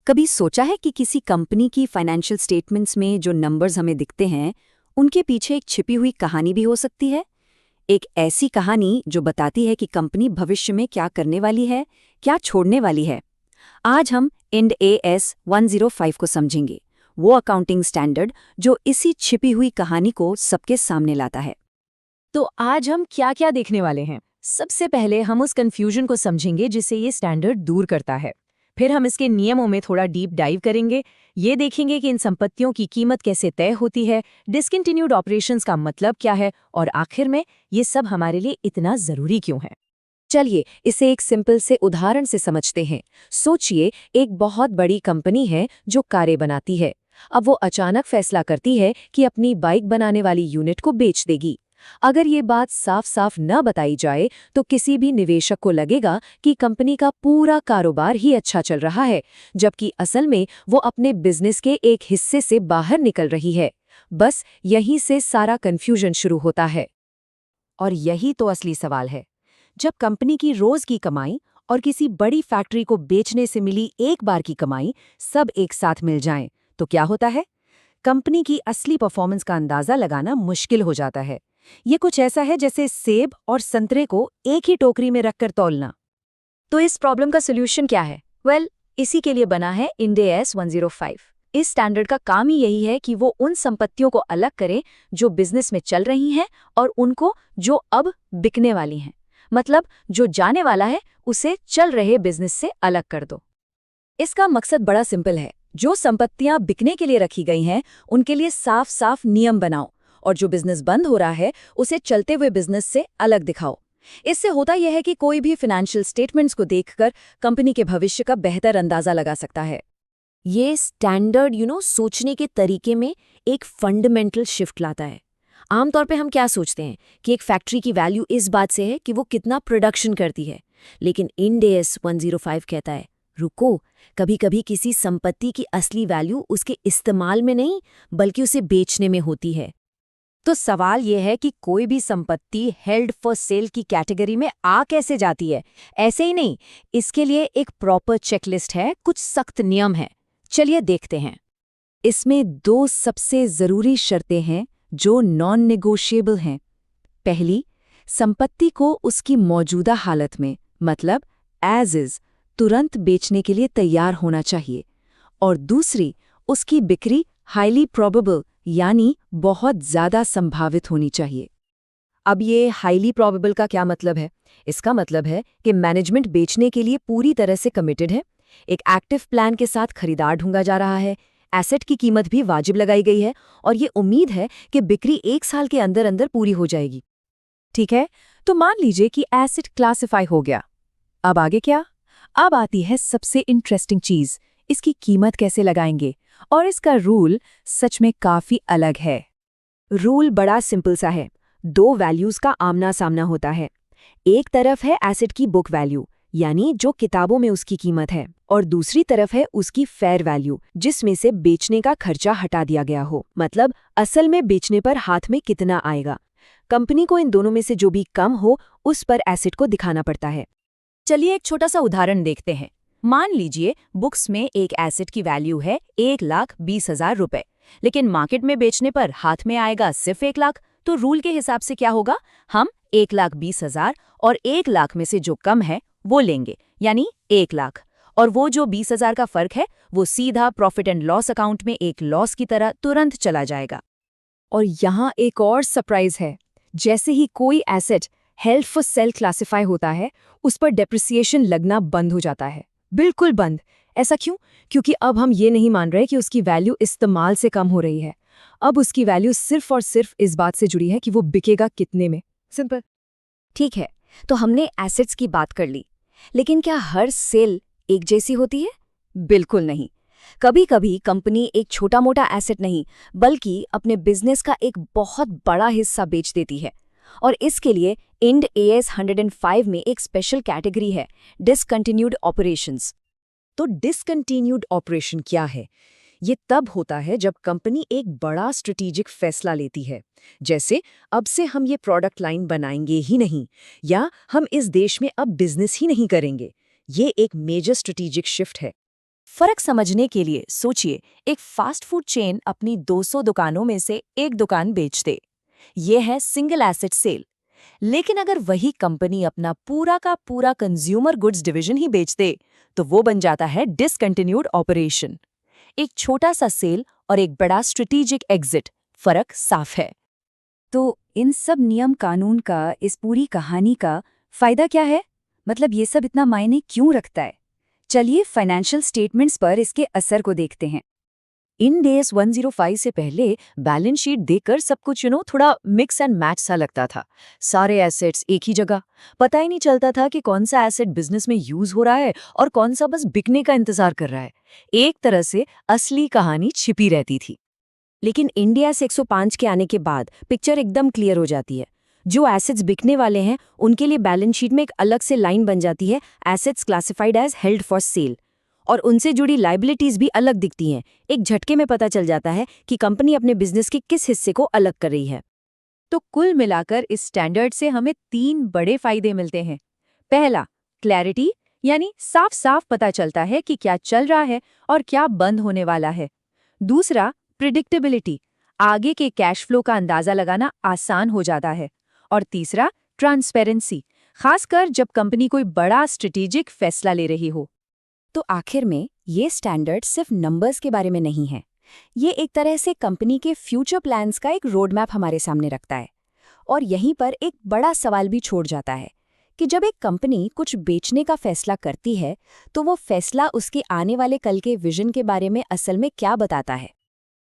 कभी सोचा है कि किसी कंपनी की फाइनेंशियल स्टेटमेंट्स में जो नंबर्स हमें दिखते हैं, उनके पीछे एक छिपी हुई कहानी भी हो सकती है? एक ऐसी कहानी जो बताती है कि कंपनी भविष्य में क्या करने वाली है, क्या छोड़ने वाली है। आज हम इंड AS 105 को समझेंगे, वो अकाउंटिंग स्टैंडर्ड जो इसी छिपी हुई कहानी को सबके सामने लाता है। तो आज हम क्या क्या देखने वाले हैं? सबसे पहले हम उस कंफ्यूजन को समझेंगे जिसे ये स्टैंडर्ड दूर करता है। फिर हम इसके नियमों में थोड़ा डीप डाइव करेंगे। ये देखेंगे कि इन संपत्तियों की कीमत कैसे तय होती है, डिसकंटिन्यूड ऑपरेशंस का मतलब क्या है, और आखिर में ये सब हमारे लिए इतना जरूरी क्यों है। चलिए इसे एक सिंपल से उदाहरण से समझते हैं। सोचिए, एक बहुत बड़ी कंपनी है जो कारें बनाती है। अब वो अचानक फैसला करती है कि अपनी बाइक बनाने वाली यूनिट को बेच देगी। अगर ये बात साफ साफ न बताई जाए तो किसी भी निवेशक को लगेगा कि कंपनी का पूरा कारोबार ही अच्छा चल रहा है, जबकि असल में वो अपने बिजनेस के एक हिस्से से बाहर निकल रही है। बस यहीं से सारा कंफ्यूजन शुरू होता है। और यही तो असली सवाल है। जब कंपनी की रोज की कमाई और किसी बड़ी फैक्ट्री को बेचने से मिली एक बार की कमाई सब एक साथ मिल जाएं, तो क्या होता है? कंपनी की असली परफॉर्मेंस का अंदाजा लगाना मुश्किल हो जाता है। ये कुछ ऐसा है जैसे सेब और संतरे को एक ही टोकरी में रखकर तौलना। तो इस प्रॉब्लम का सोल्यूशन क्या है? इसी के लिए बना है इंड AS 105। इस स्टैंडर्ड का काम ही यही है कि वो उन संपत्तियों को अलग करे जो बिजनेस में चल रही हैं और उनको जो अब बिकने वाली हैं। मतलब जो जाने वाला है उसे चल रहे बिजनेस से अलग कर दो। इसका मकसद बड़ा सिंपल है। जो संपत्तियां बिकने के लिए रखी गई हैं उनके लिए साफ साफ नियम बनाओ, और जो बिजनेस बंद हो रहा है उसे चलते हुए बिजनेस से अलग दिखाओ। इससे होता यह है कि कोई भी फाइनेंशियल स्टेटमेंट्स को देखकर कंपनी के भविष्य का बेहतर अंदाजा लगा सकता है। ये स्टैंडर्ड सोचने के तरीके में एक फंडामेंटल शिफ्ट लाता है। आमतौर पे हम क्या सोचते हैं कि एक फैक्ट्री की वैल्यू इस बात से है कि वो कितना प्रोडक्शन करती है, लेकिन इंड AS 105 कहता है, रुको, कभी कभी किसी संपत्ति की असली वैल्यू उसके इस्तेमाल में नहीं बल्कि उसे बेचने में होती है। तो सवाल यह है कि कोई भी संपत्ति हेल्ड फॉर सेल की कैटेगरी में आ कैसे जाती है? ऐसे ही नहीं, इसके लिए एक प्रॉपर चेकलिस्ट है, कुछ सख्त नियम है। चलिए देखते हैं। इसमें दो सबसे जरूरी शर्तें हैं जो नॉन नेगोशिएबल हैं। पहली, संपत्ति को उसकी मौजूदा हालत में, मतलब एज इज, तुरंत बेचने के लिए तैयार होना चाहिए। और दूसरी, उसकी बिक्री हाईली प्रोबेबल यानी बहुत ज्यादा संभावित होनी चाहिए। अब ये हाईली प्रोबेबल का क्या मतलब है? इसका मतलब है कि मैनेजमेंट बेचने के लिए पूरी तरह से कमिटेड है, एक एक्टिव प्लान के साथ खरीदार ढूंढा जा रहा है, एसेट की कीमत भी वाजिब लगाई गई है और ये उम्मीद है कि बिक्री 1 साल के अंदर अंदर पूरी हो जाएगी। ठीक है, तो मान लीजिए कि एसेट क्लासिफाई हो गया। अब आगे क्या? अब आती है सबसे इंटरेस्टिंग चीज, इसकी कीमत कैसे लगाएंगे? और इसका रूल सच में काफी अलग है। रूल बड़ा सिंपल सा है। दो वैल्यूज का आमना सामना होता है। एक तरफ है एसेट की बुक वैल्यू, यानी जो किताबों में उसकी कीमत है, और दूसरी तरफ है उसकी फेयर वैल्यू, जिसमें से बेचने का खर्चा हटा दिया गया हो, मतलब असल में बेचने पर हाथ में कितना आएगा। कंपनी को इन दोनों में से जो भी कम हो उस पर एसेट को दिखाना पड़ता है। चलिए एक छोटा सा उदाहरण देखते हैं। मान लीजिए बुक्स में एक एसेट की वैल्यू है 1,20,000 रुपए, लेकिन मार्केट में बेचने पर हाथ में आएगा सिर्फ 1 लाख। तो रूल के हिसाब से क्या होगा? हम 1,20,000 और 1 लाख में से जो कम है वो लेंगे, यानी 1 लाख, और वो जो 20,000 का फर्क है वो सीधा प्रॉफिट एंड लॉस अकाउंट में एक लॉस की तरह तुरंत चला जाएगा। और यहाँ एक और सरप्राइज है। जैसे ही कोई asset held for cell classify होता है, उस पर डेप्रिसिएशन लगना बंद हो जाता है, बिल्कुल बंद। ऐसा क्यों? क्योंकि अब हम ये नहीं मान रहे कि उसकी वैल्यू इस्तेमाल से कम हो रही है। अब उसकी वैल्यू सिर्फ और सिर्फ इस बात से जुड़ी है कि वो बिकेगा कितने में। सिंपल। ठीक है, तो हमने एसेट्स की बात कर ली, लेकिन क्या हर सेल एक जैसी होती है? बिल्कुल नहीं। कभी कभी कंपनी एक छोटा मोटा एसेट नहीं बल्कि अपने बिजनेस का एक बहुत बड़ा हिस्सा बेच देती है, और इसके लिए इंड AS 105 में एक स्पेशल कैटेगरी है, डिसकंटिन्यूड ऑपरेशंस। तो डिसकंटिन्यूड ऑपरेशन क्या है? ये तब होता है जब कंपनी एक बड़ा स्ट्रेटेजिक फैसला लेती है, जैसे अब से हम ये प्रोडक्ट लाइन बनाएंगे ही नहीं, या हम इस देश में अब बिजनेस ही नहीं करेंगे। ये एक मेजर स्ट्रेटेजिक शिफ्ट है। फर्क समझने के लिए सोचिए, एक फास्ट फूड चेन अपनी 200 दुकानों में से एक दुकान बेच दे। ये है सिंगल एसेट सेल। लेकिन अगर वही कंपनी अपना पूरा का पूरा कंज्यूमर गुड्स डिवीजन ही बेच दे, तो वो बन जाता है डिसकंटिन्यूड ऑपरेशन। एक छोटा सा सेल और एक बड़ा स्ट्रेटेजिक एग्जिट, फर्क साफ है। तो इन सब नियम कानून का, इस पूरी कहानी का फायदा क्या है? मतलब ये सब इतना मायने क्यों रखता है? चलिए फाइनेंशियल स्टेटमेंट्स पर इसके असर को देखते हैं। इन डेज 105 से पहले बैलेंस शीट देखकर सब कुछ थोड़ा मिक्स एंड मैच सा लगता था। सारे एसेट्स एक ही जगह, पता ही नहीं चलता था कि कौन सा एसेट बिजनेस में यूज हो रहा है और कौन सा बस बिकने का इंतजार कर रहा है। एक तरह से असली कहानी छिपी रहती थी। लेकिन इंडिया 105 के आने के बाद पिक्चर एकदम क्लियर हो जाती है। जो एसेट्स बिकने वाले हैं उनके लिए बैलेंस शीट में एक अलग से लाइन बन जाती है, assets classified as held for sale, और उनसे जुड़ी लाइबिलिटीज भी अलग दिखती हैं। एक झटके में पता चल जाता है कि कंपनी अपने बिजनेस के किस हिस्से को अलग कर रही है। तो कुल मिलाकर इस स्टैंडर्ड से हमें 3 बड़े फायदे मिलते हैं। पहला, क्लैरिटी, यानी साफ साफ पता चलता है कि क्या चल रहा है और क्या बंद होने वाला है। दूसरा, प्रिडिक्टेबिलिटी, आगे के कैश फ्लो का अंदाजा लगाना आसान हो जाता है। और तीसरा, ट्रांसपेरेंसी, खासकर जब कंपनी कोई बड़ा स्ट्रेटेजिक फैसला ले रही हो। तो आखिर में ये स्टैंडर्ड सिर्फ नंबर्स के बारे में नहीं है, ये एक तरह से कंपनी के फ्यूचर प्लान्स का एक रोड मैप हमारे सामने रखता है। और यहीं पर एक बड़ा सवाल भी छोड़ जाता है कि जब एक कंपनी कुछ बेचने का फैसला करती है, तो वो फैसला उसके आने वाले कल के विजन के बारे में असल में क्या बताता है।